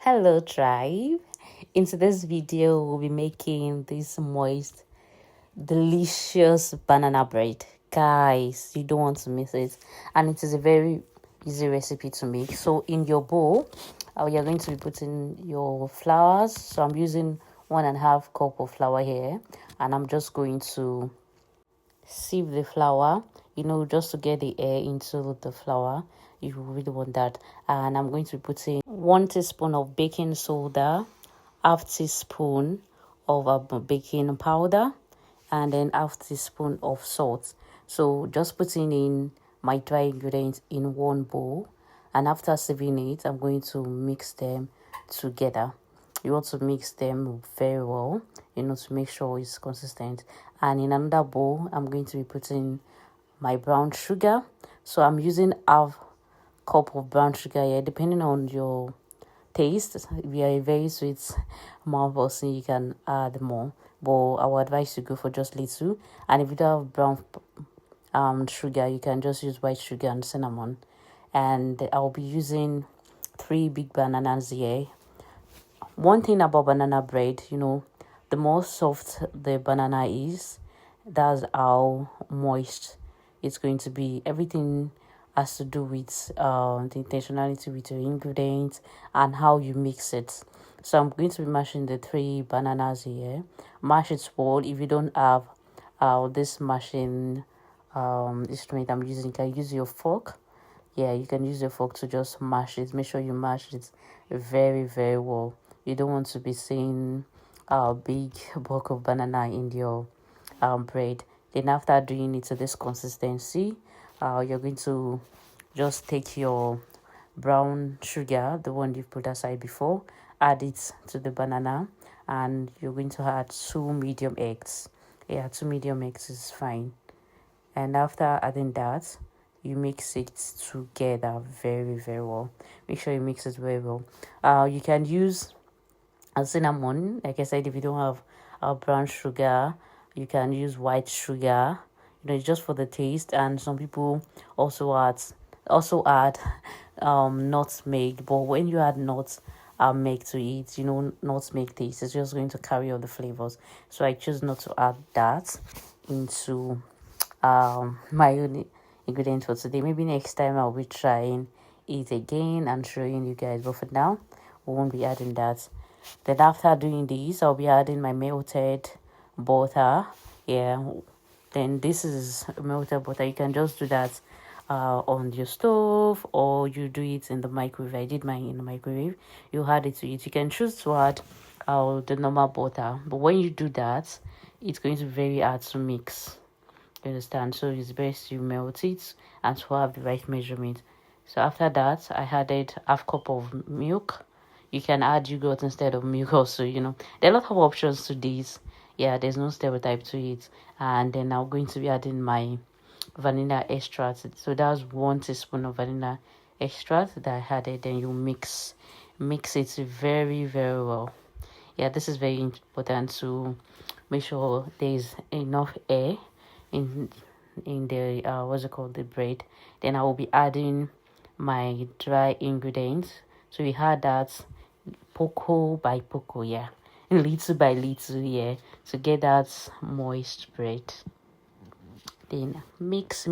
Hello tribe. In today's video we'll be making this moist delicious banana bread. Guys, you don't want to miss it, and it is a very easy recipe to make. So in your bowl, you're going to be putting your flours. So I'm using 1.5 cup of flour here, and I'm just going to sieve the flour, just to get the air into the flour. You really want that. And I'm going to be putting 1 teaspoon of baking soda, half teaspoon of baking powder, and then half teaspoon of salt. So just putting in my dry ingredients in one bowl, and after sieving it, I'm going to mix them together. You want to mix them very well, to make sure it's consistent. And in another bowl, I'm going to be putting my brown sugar. So I'm using half cup of brown sugar here, depending on your taste. If you're a very sweet mouth person, you can add more, but I would advise you go for just little. And if you don't have brown sugar, you can just use white sugar and cinnamon. And I'll be using 3 big bananas here. One thing about banana bread, the more soft the banana is, that's how moist it's going to be. Everything has to do with the intentionality with your ingredients and how you mix it. So I'm going to be mashing the 3 bananas here. Mash it well. If you don't have this mashing instrument I'm using, you can use your fork. Yeah, you can use your fork to just mash it. Make sure you mash it very, very well. You don't want to be seeing a big bulk of banana in your bread. Then after doing it to this consistency, you're going to just take your brown sugar, the one you put aside before, add it to the banana, and you're going to add 2 medium eggs. Yeah, 2 medium eggs is fine. And after adding that, you mix it together very, very well. Make sure you mix it very well. You can use a cinnamon. Like I said, if you don't have brown sugar, you can use white sugar. It's just for the taste. And some people also add nutmeg. But when you add nutmeg to it, nutmeg taste, it's just going to carry all the flavors. So I choose not to add that into my own ingredient for today. Maybe next time I'll be trying it again and showing you guys, but for now we won't be adding that. Then after doing this, I'll be adding my melted butter. Yeah, then this is melted butter. You can just do that on your stove, or you do it in the microwave. I did mine in the microwave. You add it to it. You can choose to add the normal butter, but when you do that, it's going to be very hard to mix. You understand? So it's best you melt it and to have the right measurement. So after that, I added half cup of milk. You can add yogurt instead of milk also. There are a lot of options to this. Yeah, there's no stereotype to it. And then I'm going to be adding my vanilla extract. So that's 1 teaspoon of vanilla extract that I added. Then you mix it very, very well. Yeah, this is very important to make sure there's enough air in the the bread. Then I will be adding my dry ingredients. So we had that poco by poco, yeah, little by little, yeah, to get that moist bread. Then mix.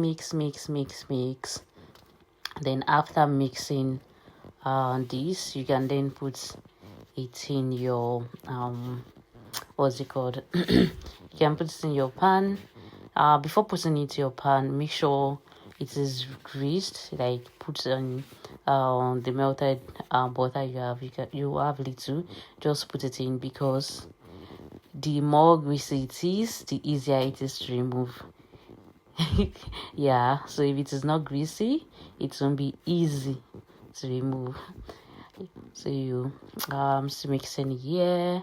Then after mixing this, you can then put it in your you can put it in your pan. Before putting it in your pan, make sure it is greased. Like put on the melted butter you have little. Just put it in, because the more greasy it is, the easier it is to remove. Yeah, so if it is not greasy, it won't be easy to remove. So you still mixing here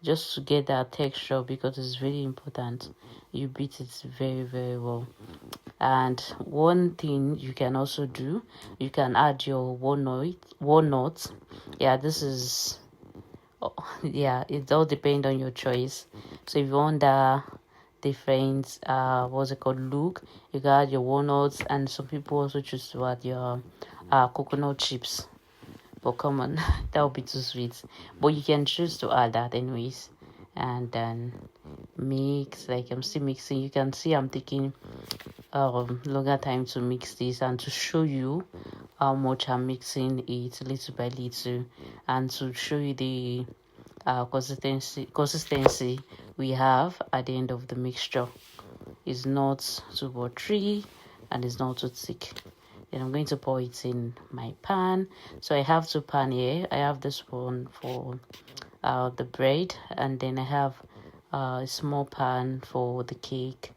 just to get that texture, because it's really important you beat it very, very well. And one thing you can also do, you can add your walnut. Yeah, this is yeah, it all depends on your choice. So if you want that different look, you can add your walnuts, and some people also choose to add your coconut chips but come on, that would be too sweet. But you can choose to add that anyways, and then mix. Like I'm still mixing. You can see I'm taking longer time to mix this and to show you how much I'm mixing it little by little, and to show you the consistency we have at the end of the mixture. Is not too watery and it's not too thick. Then I'm going to pour it in my pan. So I have two pan here. I have this one for the bread, and then I have a small pan for the cake.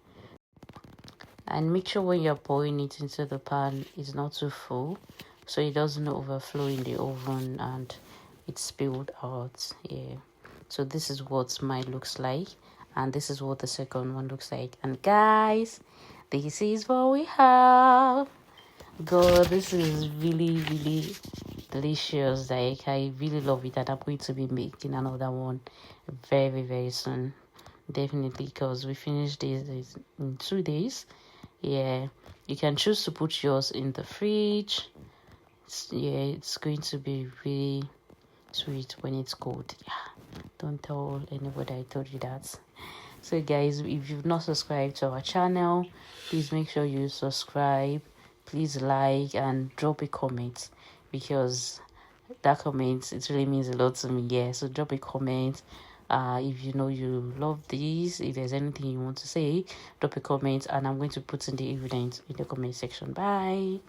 And make sure when you're pouring it into the pan, it's not too full, so it doesn't overflow in the oven and it's spilled out. Yeah, so this is what mine looks like, and this is what the second one looks like. And guys, this is what we have. God, this is really delicious. Like, I really love it, and I'm going to be making another one very soon, definitely, because we finished this in 2 days. Yeah, you can choose to put yours in the fridge. It's going to be really sweet when it's cold. Yeah, don't tell anybody I told you that. So guys, if you've not subscribed to our channel, please make sure you subscribe. Please like and drop a comment, because that comment, it really means a lot to me. Yeah, so drop a comment. If you know you love this, if there's anything you want to say, drop a comment, and I'm going to put in the evidence in the comment section. Bye.